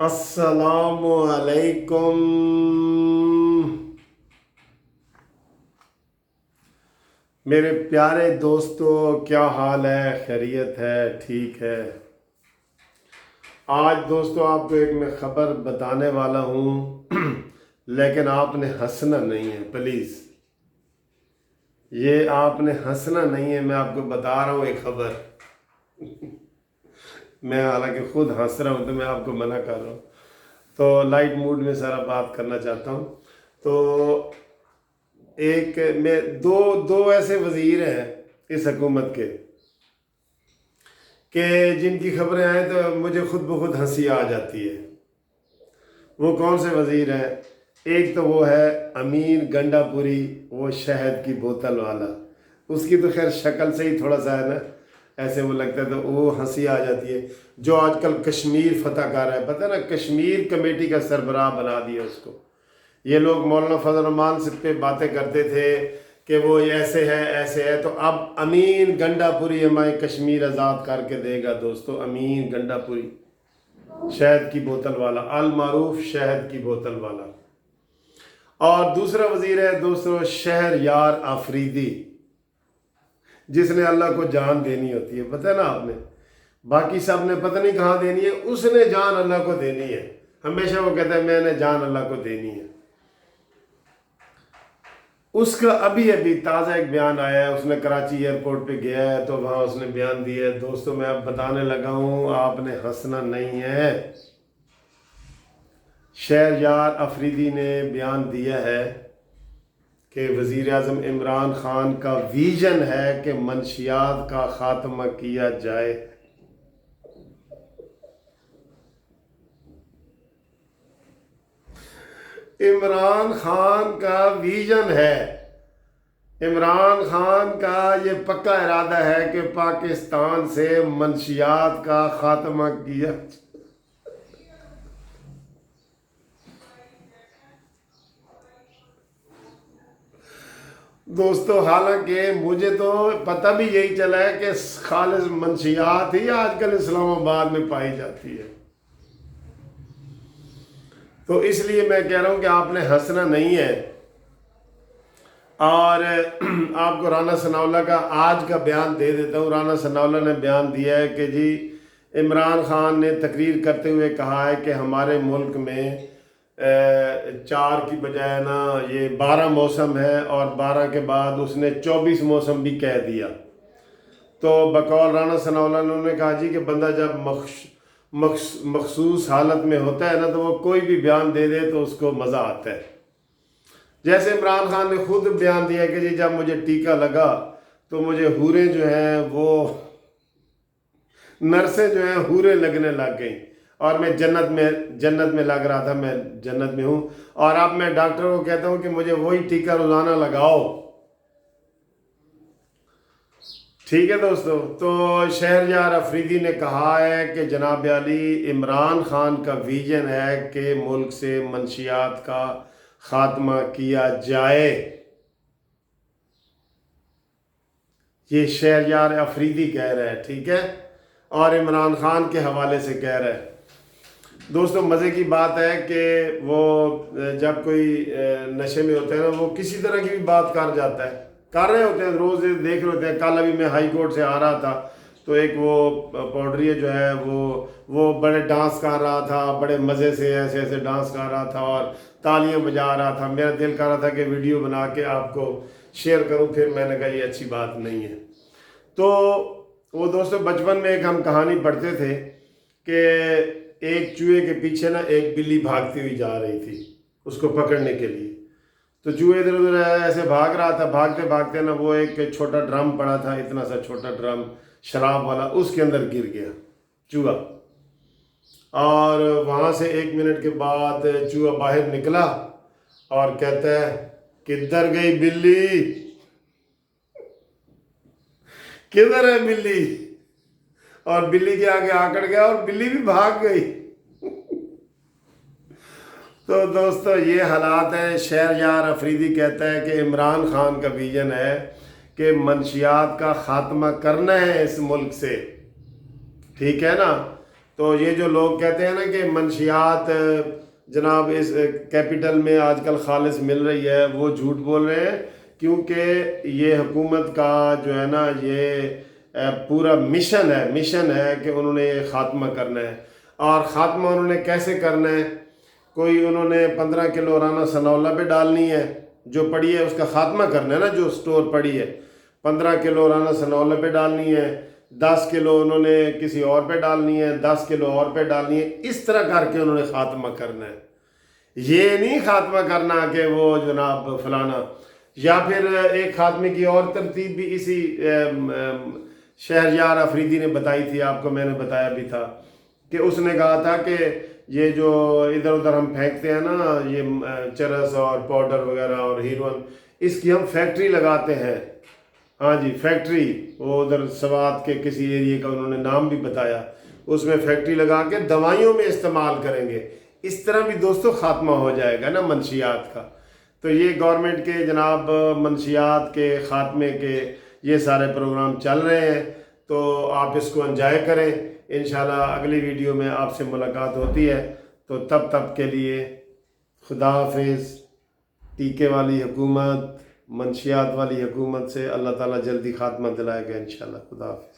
अस्सलामु अलैकुम। मेरे प्यारे दोस्तों, क्या हाल है? खैरियत है? ठीक है। आज दोस्तों आपको एक मैं ख़बर बताने वाला हूँ लेकिन आपने हंसना नहीं है प्लीज़। ये आपने हंसना नहीं है, मैं आपको बता रहा हूँ एक ख़बर मैं हालांकि खुद हंस रहा हूँ तो मैं आपको मना कर रहा हूँ। तो लाइट मूड में सारा बात करना चाहता हूँ। तो एक में दो ऐसे वज़ीर हैं इस हुकूमत के कि जिनकी खबरें आए तो मुझे खुद ब खुद हंसी आ जाती है। वो कौन से वज़ीर हैं? एक तो वो है अमीन गंडापुरी, वो शहद की बोतल वाला। उसकी तो खैर शक्ल से ही थोड़ा सा है ना, ऐसे वो लगता है तो वो हंसी आ जाती है। जो आजकल कश्मीर फतह कर रहा है, पता है ना, कश्मीर कमेटी का सरबराह बना दिया उसको। ये लोग मौलाना फजल रहमान से पे बातें करते थे कि वो ऐसे है ऐसे है, तो अब अमीन गंडापुरी हमारे कश्मीर आज़ाद करके देगा दोस्तों। अमीन गंडापुरी, शहद की बोतल वाला, अल मारूफ शहद की बोतल वाला। और दूसरा वज़ीर है दोस्तों शहरयार आफरीदी, जिसने अल्लाह को जान देनी होती है, पता है ना आपने। बाकी सब ने पता नहीं कहाँ देनी है, उसने जान अल्लाह को देनी है। हमेशा वो कहता है मैंने जान अल्लाह को देनी है। उसका अभी अभी ताज़ा एक बयान आया है। उसने कराची एयरपोर्ट पे गया है तो वहाँ उसने बयान दिया है दोस्तों। मैं अब बताने लगा हूँ, आपने हंसना नहीं है। शहरयार अफरीदी ने बयान दिया है कि वज़ीर आज़म इमरान खान का विज़न है कि मनशियात का ख़ात्मा किया जाए। इमरान खान का विज़न है, इमरान खान का ये पक्का इरादा है कि पाकिस्तान से मनशियात का ख़ात्मा किया। दोस्तों हालांकि मुझे तो पता भी यही चला है कि खालिस मनशियात ही आजकल इस्लामाबाद में पाई जाती है। तो इसलिए मैं कह रहा हूँ कि आपने हंसना नहीं है। और आपको राना सनाउल्लाह का आज का बयान दे देता हूँ। राना सनाउल्लाह ने बयान दिया है कि जी इमरान खान ने तकरीर करते हुए कहा है कि हमारे मुल्क में 4 की बजाय ना ये 12 मौसम है, और 12 के बाद उसने 24 मौसम भी कह दिया। तो बकौल राना सनाउल्लाह ने उन्होंने कहा जी कि बंदा जब मखसूस हालत में होता है ना तो वो कोई भी बयान दे दे तो उसको मज़ा आता है। जैसे इमरान खान ने खुद बयान दिया कि जी जब मुझे टीका लगा तो मुझे हूरें जो हैं वो नर्सें जो हैं हूरें लगने लग गई, और मैं जन्नत में लग रहा था, मैं जन्नत में हूँ। और अब मैं डॉक्टर को कहता हूँ कि मुझे वही टीका रोज़ाना लगाओ। ठीक है दोस्तों। तो शहरयार अफरीदी ने कहा है कि जनाब अली इमरान खान का विजन है कि मुल्क से मंशियात का खात्मा किया जाए। ये शहरयार अफरीदी कह रहा है, ठीक है, और इमरान खान के हवाले से कह रहा है। दोस्तों मज़े की बात है कि वो जब कोई नशे में होता है ना, वो किसी तरह की भी बात कर जाता है, कर रहे होते हैं, रोज़ देख रहे होते हैं। कल अभी मैं हाई कोर्ट से आ रहा था तो एक वो पौडरी जो है वो बड़े डांस कर रहा था, बड़े मज़े से ऐसे ऐसे डांस कर रहा था और तालियां बजा रहा था। मेरा दिल कर रहा था कि वीडियो बना के आपको शेयर करूं, फिर मैंने कहा ये अच्छी बात नहीं है। तो वो दोस्तों बचपन में एक हम कहानी पढ़ते थे कि एक चूहे के पीछे ना एक बिल्ली भागती हुई जा रही थी उसको पकड़ने के लिए। तो चूहे इधर उधर ऐसे भाग रहा था, भागते भागते ना वो एक छोटा ड्रम पड़ा था, इतना सा छोटा ड्रम शराब वाला, उसके अंदर गिर गया चूहा। और वहाँ से 1 मिनट के बाद चूहा बाहर निकला और कहता है किधर गई बिल्ली, किधर है बिल्ली। और बिल्ली के आगे आकड़ गया और बिल्ली भी भाग गई। तो दोस्तों ये हालात हैं। शहरयार अफरीदी कहता है कि इमरान खान का विजन है कि मंशियात का ख़ात्मा करना है इस मुल्क से, ठीक है ना। تو یہ جو لوگ کہتے ہیں نا کہ منشیات جناب اس کیپٹل میں آج کل خالص مل رہی ہے، وہ جھوٹ بول رہے ہیں، کیونکہ یہ حکومت کا جو ہے نا یہ پورا مشن ہے کہ انہوں نے یہ خاتمہ کرنا ہے۔ اور خاتمہ انہوں نے کیسے کرنا ہے؟ کوئی انہوں نے 15 کلو رانا سنولا پہ ڈالنی ہے، جو پڑی ہے اس کا خاتمہ کرنا ہے نا، جو سٹور پڑی ہے 15 کلو رانا سنولا پہ ڈالنی ہے، 10 کلو انہوں نے کسی اور پہ ڈالنی ہے، 10 کلو اور پہ ڈالنی ہے، اس طرح کر کے انہوں نے خاتمہ کرنا ہے۔ یہ نہیں خاتمہ کرنا کہ وہ جناب فلانا، یا پھر ایک خاتمے کی اور ترتیب بھی اسی شہریار افریدی نے بتائی تھی، آپ کو میں نے بتایا بھی تھا کہ اس نے کہا تھا کہ یہ جو ادھر ادھر ہم پھینکتے ہیں نا، یہ چرس اور پاؤڈر وغیرہ اور ہیروئن، اس کی ہم فیکٹری لگاتے ہیں۔ ہاں جی، فیکٹری، وہ ادھر سوات کے کسی ایریے کا انہوں نے نام بھی بتایا، اس میں فیکٹری لگا کے دوائیوں میں استعمال کریں گے۔ اس طرح بھی دوستو خاتمہ ہو جائے گا نا منشیات کا۔ تو یہ گورنمنٹ کے جناب منشیات کے خاتمے کے یہ سارے پروگرام چل رہے ہیں، تو آپ اس کو انجوائے کریں۔ انشاءاللہ اگلی ویڈیو میں آپ سے ملاقات ہوتی ہے، تو تب کے لیے خدا حافظ۔ ٹیکے والی حکومت، منشیات والی حکومت سے اللہ تعالیٰ جلدی خاتمہ دلائے گا انشاءاللہ۔ خدا حافظ۔